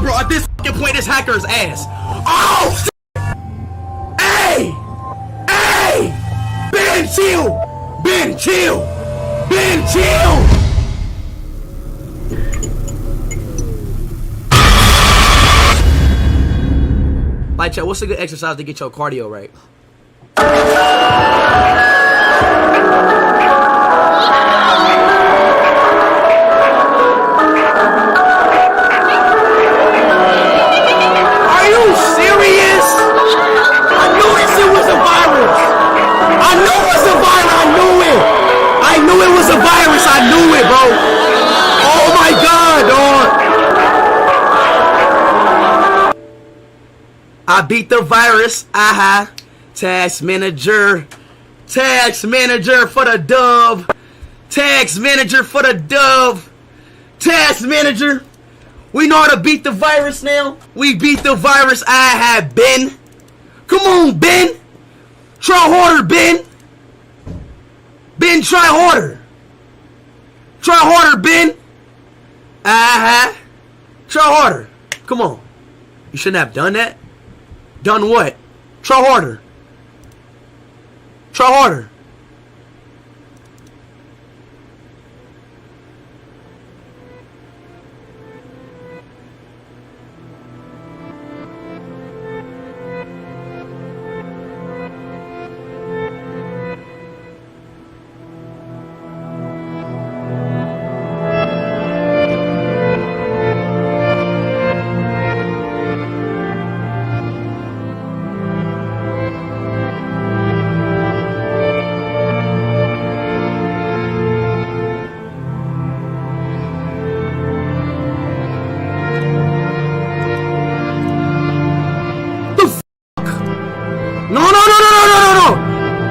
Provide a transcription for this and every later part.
bro, at this fucking point, this hacker's ass. Oh, shit. Hey! Hey! Ben, chill! Ben, chill! Ben, chill! Like, chat, what's a good exercise to get your cardio right? Are you serious? I knew this shit was a virus. I knew it was a virus. I knew it. I knew it was a virus. I knew it, bro. Oh my god, dog. I beat the virus. Aha. Task manager. Task manager for the dub. Task manager for the dub. Task manager. We know how to beat the virus now. We beat the virus. I have Ben. Come on, Ben. Try harder, Ben. Ben, try harder. Try harder, Ben. Try harder. Come on. You shouldn't have done that. Done what? Try harder. Try harder.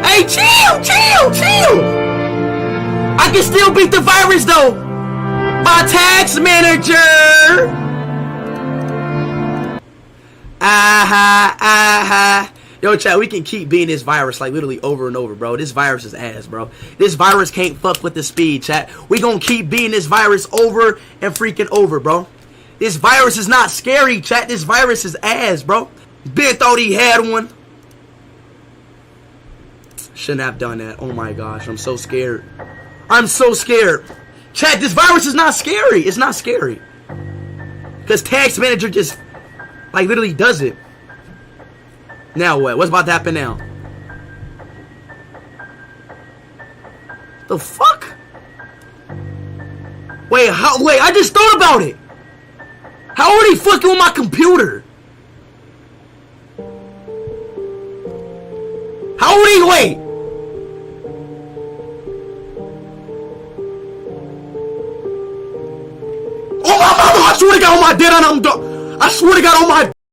Hey, chill! I can still beat the virus though. My tax manager. Yo, chat, we can keep beating this virus like literally over and over, bro. This virus is ass, bro. This virus can't fuck with the speed, chat. We gonna keep beating this virus over and freaking over, bro. This virus is not scary, chat. This virus is ass, bro. Ben thought he had one. Shouldn't have done that. Oh my gosh, I'm so scared. I'm so scared. Chat, this virus is not scary. It's not scary. Because tax manager just, like, literally does it. Now what? What's about to happen now? The fuck? Wait, I just thought about it. How are they fucking with my computer? How are they, wait. Oh my mama, I swear to God on my dead, I swear to God on my